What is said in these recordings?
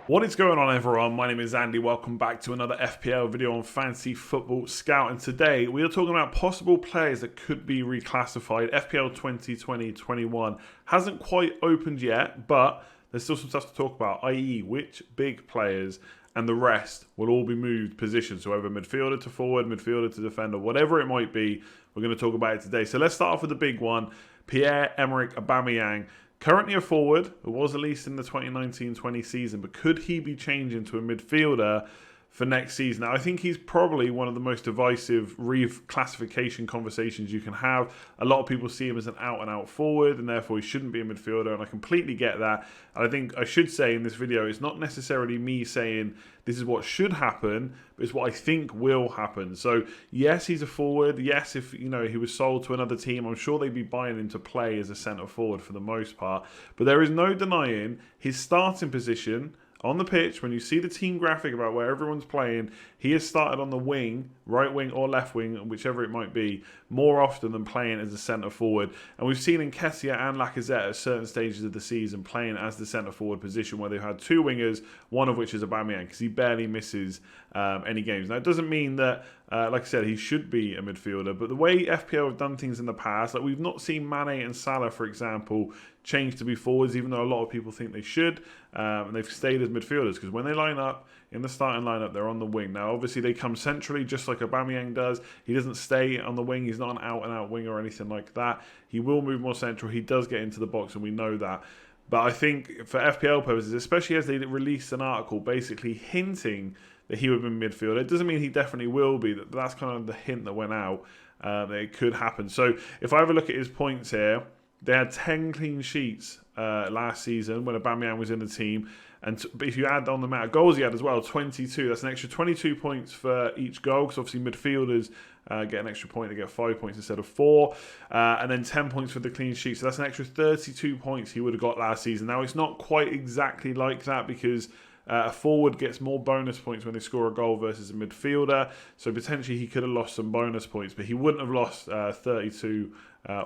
What is going on, everyone? My name is Andy. Welcome back to another FPL video on Fantasy Football Scout. And today we are talking about possible players that could be reclassified. FPL 2020-21 hasn't quite opened yet, but there's still some stuff to talk about, i.e. which big players and the rest will all be moved positions. So either midfielder to forward, midfielder to defender, whatever it might be, we're going to talk about it today. So let's start off with the big one. Pierre, Emerick, Aubameyang. Currently a forward, it was at least in the 2019-20 season, but could he be changing to a midfielder for next season? Now, I think he's probably one of the most divisive reclassification conversations you can have. A lot of people see him as an out-and-out forward, and therefore he shouldn't be a midfielder, and I completely get that. And I think I should say in this video, it's not necessarily me saying this is what should happen, but it's what I think will happen. So, yes, he's a forward. Yes, if he was sold to another team, I'm sure they'd be buying him to play as a centre forward for the most part. But there is no denying his starting position on the pitch. When you see the team graphic about where everyone's playing, he has started on the wing, right wing or left wing, whichever it might be, more often than playing as a centre forward. And we've seen Nketiah and Lacazette at certain stages of the season playing as the centre forward position, where they've had two wingers, one of which is Aubameyang, because he barely misses any games. Now, it doesn't mean that, like I said, he should be a midfielder, but the way FPL have done things in the past, like we've not seen Mane and Salah, for example, change to be forwards, even though a lot of people think they should, and they've stayed as midfielders, because when they line up in the starting lineup, they're on the wing. Now, obviously, they come centrally, just like Aubameyang does. He doesn't stay on the wing. He's not an out-and-out winger or anything like that. He will move more central. He does get into the box, and we know that. But I think for FPL purposes, especially as they released an article basically hinting that he would be midfielder, it doesn't mean he definitely will be. That's kind of the hint that went out that it could happen. So if I have a look at his points here, they had 10 clean sheets last season when Aubameyang was in the team. And if you add on the amount of goals he had as well, 22. That's an extra 22 points for each goal, because obviously midfielders get an extra point. They get 5 points instead of 4. And then 10 points for the clean sheet. So that's an extra 32 points he would have got last season. Now, it's not quite exactly like that, because a forward gets more bonus points when they score a goal versus a midfielder. So potentially he could have lost some bonus points, but he wouldn't have lost 32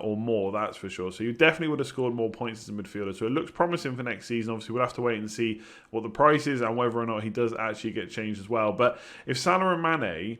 or more, that's for sure. So you definitely would have scored more points as a midfielder. So it looks promising for next season. Obviously, we'll have to wait and see what the price is and whether or not he does actually get changed as well. But if Salah and Mane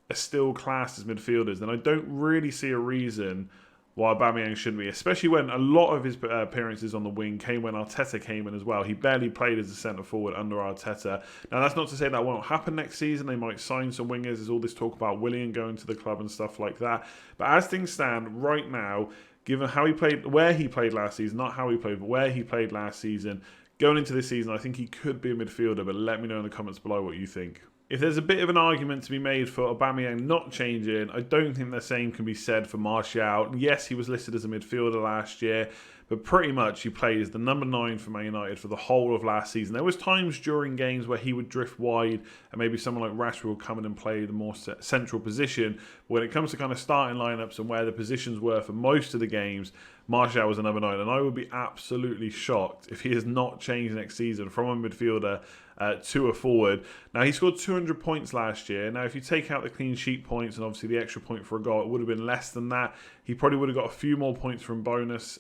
are still classed as midfielders, then I don't really see a reason why Aubameyang shouldn't be, especially when a lot of his appearances on the wing came when Arteta came in as well. He barely played as a centre-forward under Arteta. Now, that's not to say that won't happen next season. They might sign some wingers. There's all this talk about Willian going to the club and stuff like that. But as things stand right now, given how he played, where he played last season, not how he played, but where he played last season, going into this season, I think he could be a midfielder, but let me know in the comments below what you think. If there's a bit of an argument to be made for Aubameyang not changing, I don't think the same can be said for Martial. Yes, he was listed as a midfielder last year, but pretty much he played as the number 9 for Man United for the whole of last season. There was times during games where he would drift wide and maybe someone like Rashford would come in and play the more central position. But when it comes to kind of starting lineups and where the positions were for most of the games, Martial was a number 9, and I would be absolutely shocked if he has not changed next season from a midfielder to a forward. Now, he scored 200 points last year. Now, if you take out the clean sheet points and obviously the extra point for a goal, it would have been less than that. He probably would have got a few more points from bonus,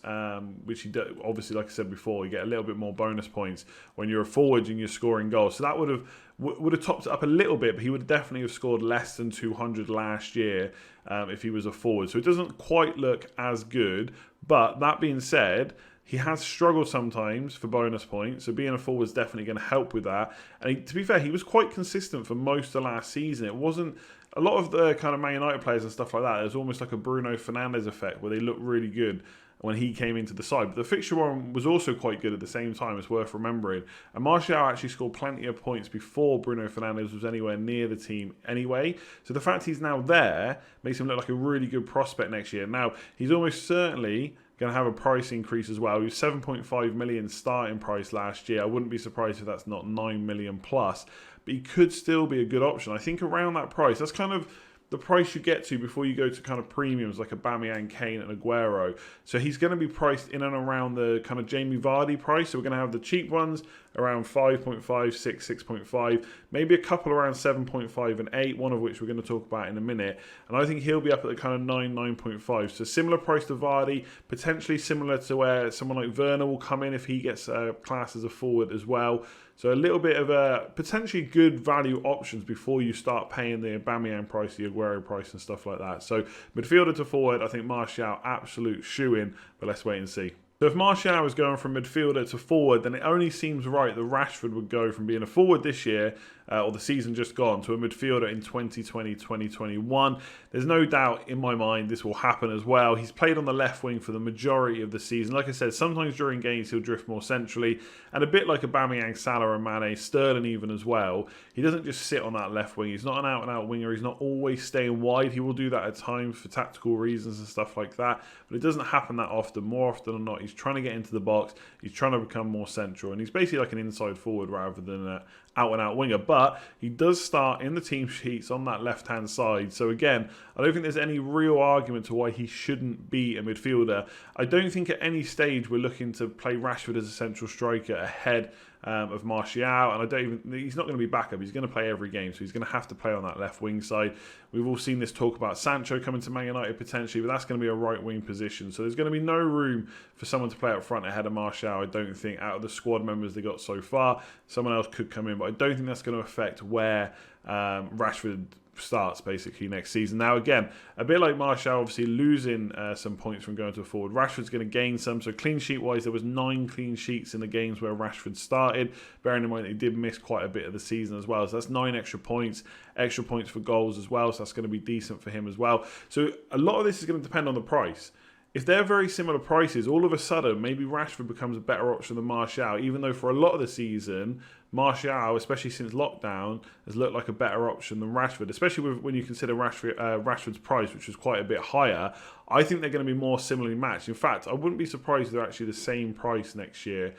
which he obviously, like I said before, you get a little bit more bonus points when you're a forward and you're scoring goals. So that would have topped it up a little bit, but he would definitely have scored less than 200 last year if he was a forward. So it doesn't quite look as good. But that being said, he has struggled sometimes for bonus points, so being a forward is definitely going to help with that. And to be fair, he was quite consistent for most of last season. It wasn't a lot of the kind of Man United players and stuff like that. There's almost like a Bruno Fernandes effect where they look really good when he came into the side. But the fixture one was also quite good at the same time. It's worth remembering. And Martial actually scored plenty of points before Bruno Fernandes was anywhere near the team anyway. So the fact he's now there makes him look like a really good prospect next year. Now, he's almost certainly going to have a price increase as well. He was 7.5 million starting price last year. I wouldn't be surprised if that's not 9 million plus. But he could still be a good option. I think around that price, that's kind of the price you get to before you go to kind of premiums like Aubameyang, Kane and Aguero. So he's going to be priced in and around the kind of Jamie Vardy price. So we're going to have the cheap ones around 5.5, 6, 6.5, maybe a couple around 7.5 and 8, one of which we're going to talk about in a minute. And I think he'll be up at the kind of 9, 9.5. So similar price to Vardy, potentially similar to where someone like Werner will come in if he gets classed as a forward as well. So a little bit of a potentially good value options before you start paying the Aubameyang price, the Aguero price and stuff like that. So midfielder to forward, I think Martial, absolute shoe-in, but let's wait and see. So if Martial is going from midfielder to forward, then it only seems right that Rashford would go from being a forward this year, or the season just gone, to a midfielder in 2020, 2021. There's no doubt in my mind this will happen as well. He's played on the left wing for the majority of the season. Like I said, sometimes during games he'll drift more centrally, and a bit like Aubameyang, Salah and Mane, Sterling even as well. He doesn't just sit on that left wing. He's not an out-and-out winger. He's not always staying wide. He will do that at times for tactical reasons and stuff like that, but it doesn't happen that often. More often than not, he's trying to get into the box. He's trying to become more central, and he's basically like an inside forward rather than an out-and-out winger. But he does start in the team sheets on that left-hand side. So again, I don't think there's any real argument to why he shouldn't be a midfielder. I don't think at any stage we're looking to play Rashford as a central striker ahead of Martial, and he's not going to be backup. He's going to play every game, so he's going to have to play on that left wing side. We've all seen this talk about Sancho coming to Man United potentially, but that's going to be a right wing position. So there's going to be no room for someone to play up front ahead of Martial, I don't think, out of the squad members they got so far. Someone else could come in, but I don't think that's going to affect where Rashford starts basically next season. Now again, a bit like Martial obviously losing some points from going to a forward, Rashford's going to gain some. So clean sheet wise, there was 9 clean sheets in the games where Rashford started, bearing in mind he did miss quite a bit of the season as well. So that's 9 extra points for goals as well, so that's going to be decent for him as well. So a lot of this is going to depend on the price. If they're very similar prices, all of a sudden, maybe Rashford becomes a better option than Martial, even though for a lot of the season, Martial, especially since lockdown, has looked like a better option than Rashford, especially when you consider Rashford's price, which was quite a bit higher. I think they're going to be more similarly matched. In fact, I wouldn't be surprised if they're actually the same price next year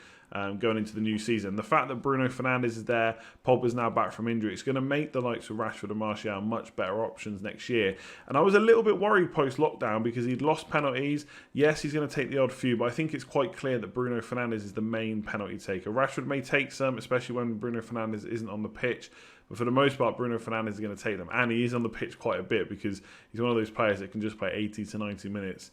going into the new season. The fact that Bruno Fernandes is there, Pogba's now back from injury, it's going to make the likes of Rashford and Martial much better options next year. And I was a little bit worried post-lockdown because he'd lost penalties. Yes, he's going to take the odd few, but I think it's quite clear that Bruno Fernandes is the main penalty taker. Rashford may take some, especially when Bruno Fernandes isn't on the pitch. But for the most part, Bruno Fernandes is going to take them. And he is on the pitch quite a bit because he's one of those players that can just play 80 to 90 minutes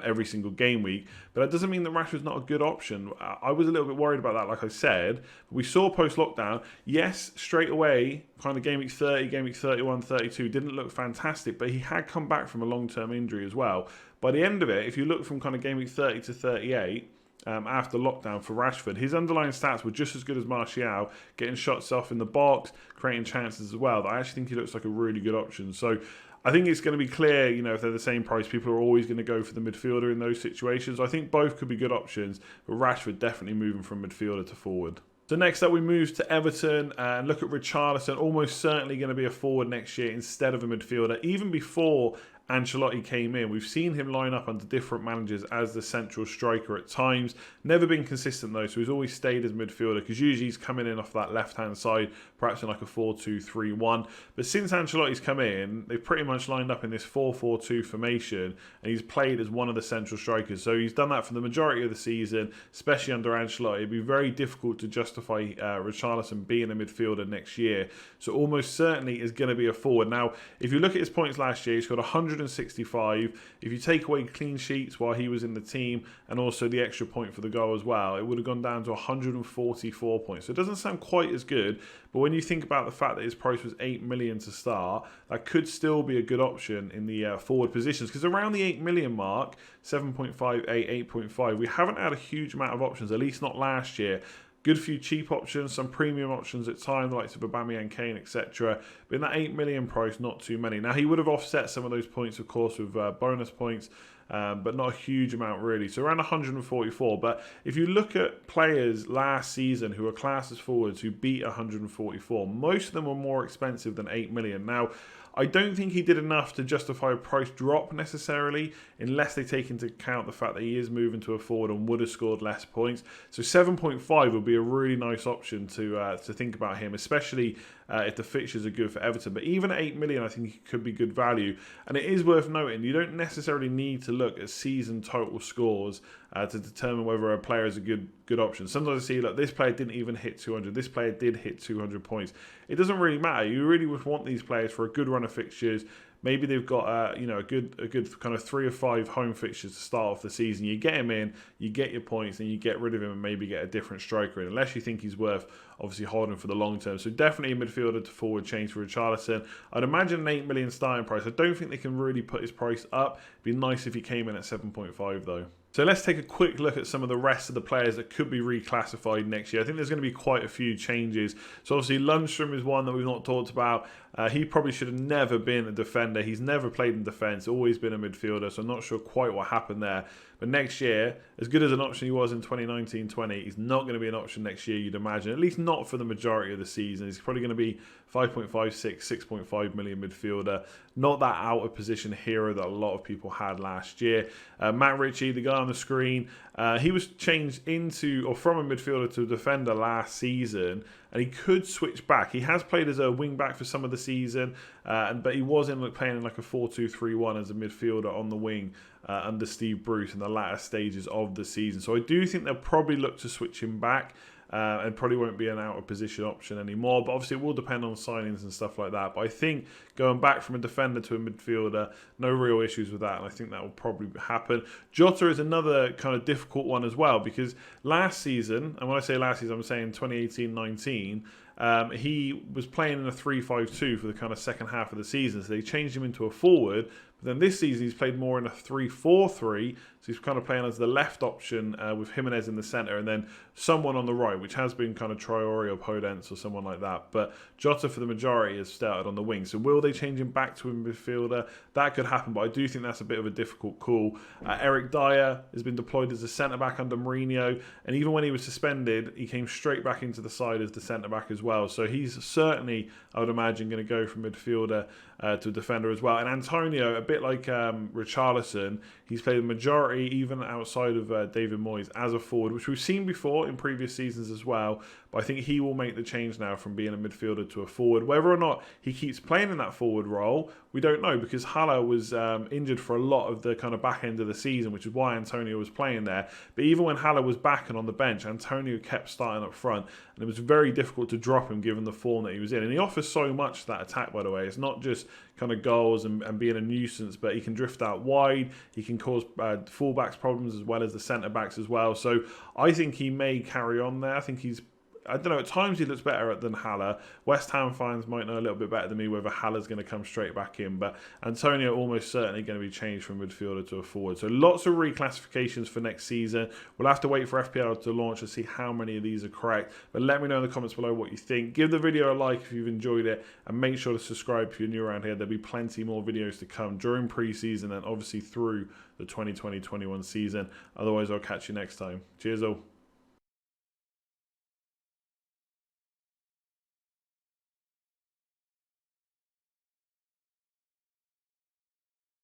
every single game week. But that doesn't mean that Rashford's not a good option. I was a little bit worried about that, like I said. But we saw post-lockdown, yes, straight away, kind of game week 30, game week 31, 32, didn't look fantastic. But he had come back from a long-term injury as well. By the end of it, if you look from kind of game week 30 to 38, after lockdown for Rashford, his underlying stats were just as good as Martial, getting shots off in the box, creating chances as well. I actually think he looks like a really good option. So I think it's going to be clear, if they're the same price, people are always going to go for the midfielder in those situations. I think both could be good options, but Rashford definitely moving from midfielder to forward. So next up, we move to Everton and look at Richarlison, almost certainly going to be a forward next year instead of a midfielder. Even before Ancelotti came in, we've seen him line up under different managers as the central striker at times. Never been consistent though, so he's always stayed as midfielder because usually he's coming in off that left-hand side, perhaps in like a 4-2-3-1. But since Ancelotti's come in, they've pretty much lined up in this 4-4-2 formation, and he's played as one of the central strikers. So he's done that for the majority of the season, especially under Ancelotti. It'd be very difficult to justify Richarlison being a midfielder next year. So almost certainly is going to be a forward. Now, if you look at his points last year, he's got 165. If you take away clean sheets while he was in the team and also the extra point for the goal as well, it would have gone down to 144 points. So it doesn't sound quite as good, but when you think about the fact that his price was 8 million to start, that could still be a good option in the forward positions, because around the 8 million mark, 7.5, 8, 8.5, we haven't had a huge amount of options, at least not last year. Good few cheap options, some premium options at times, like Aubameyang, Kane, etc. But in that 8 million price, not too many. Now, he would have offset some of those points, of course, with bonus points, but not a huge amount really. So around 144. But if you look at players last season who are classed as forwards who beat 144, most of them were more expensive than 8 million. Now, I don't think he did enough to justify a price drop necessarily, unless they take into account the fact that he is moving to a forward and would have scored less points. So 7.5 would be a really nice option to think about him, especially if the fixtures are good for Everton. But even at 8 million, I think he could be good value. And it is worth noting, you don't necessarily need to look at season total scores to determine whether a player is a good option. Sometimes I see, look, this player didn't even hit 200. This player did hit 200 points. It doesn't really matter. You really would want these players for a good run of fixtures. Maybe they've got a good kind of 3 or 5 home fixtures to start off the season. You get him in, you get your points, and you get rid of him and maybe get a different striker in, unless you think he's worth obviously holding for the long term. So definitely a midfielder to forward change for Richarlison. I'd imagine an 8 million starting price. I don't think they can really put his price up. It'd be nice if he came in at 7.5 though. So let's take a quick look at some of the rest of the players that could be reclassified next year. I think there's going to be quite a few changes. So obviously Lundstrom is one that we've not talked about. He probably should have never been a defender. He's never played in defence, always been a midfielder, so I'm not sure quite what happened there. But next year, as good as an option he was in 2019-20, he's not going to be an option next year, you'd imagine. At least not for the majority of the season. He's probably going to be 5.56, 6.5 million midfielder. Not that out of position hero that a lot of people had last year. Matt Richie, the guy on the screen, he was changed from a midfielder to a defender last season, and he could switch back. He has played as a wing back for some of the season, but he was playing in like a 4-2-3-1 as a midfielder on the wing under Steve Bruce in the latter stages of the season. So I do think they'll probably look to switch him back. And probably won't be an out of position option anymore, but obviously it will depend on signings and stuff like that. But I think going back from a defender to a midfielder, no real issues with that, and I think that will probably happen. Jotter is another kind of difficult one as well, because last season, and when I say last season, I'm saying 2018-19, he was playing in a 3-5-2 for the kind of second half of the season, so they changed him into a forward. But then this season he's played more in a 3-4-3, so he's kind of playing as the left option with Jimenez in the centre and then someone on the right, which has been kind of Traore or Podence or someone like that. But Jotter for the majority has started on the wing. So will they change him back to a midfielder? That could happen, but I do think that's a bit of a difficult call. Emerick Dier has been deployed as a centre-back under Mourinho, and even when he was suspended, he came straight back into the side as the centre-back as well. So he's certainly, I would imagine, going to go from midfielder to a defender as well. And Antonio, a bit like Richarlison, he's played the majority, even outside of David Moyes, as a forward, which we've seen before in previous seasons as well. But I think he will make the change now from being a midfielder to a forward. Whether or not he keeps playing in that forward role, we don't know, because Haller was injured for a lot of the kind of back end of the season, which is why Antonio was playing there. But even when Haller was back and on the bench, Antonio kept starting up front, and it was very difficult to drop him given the form that he was in. And he offers so much to that attack, by the way. It's not just kind of goals and being a nuisance, but he can drift out wide. He can cause fullbacks problems as well as the centre-backs as well. So I think he may carry on there. I think I don't know, at times he looks better than Haller. West Ham fans might know a little bit better than me whether Haller's going to come straight back in, but Antonio almost certainly going to be changed from midfielder to a forward. So lots of reclassifications for next season. We'll have to wait for FPL to launch to see how many of these are correct, but let me know in the comments below what you think. Give the video a like if you've enjoyed it, and make sure to subscribe if you're new around here. There'll be plenty more videos to come during pre-season and obviously through the 2020-21 season. Otherwise, I'll catch you next time. Cheers all.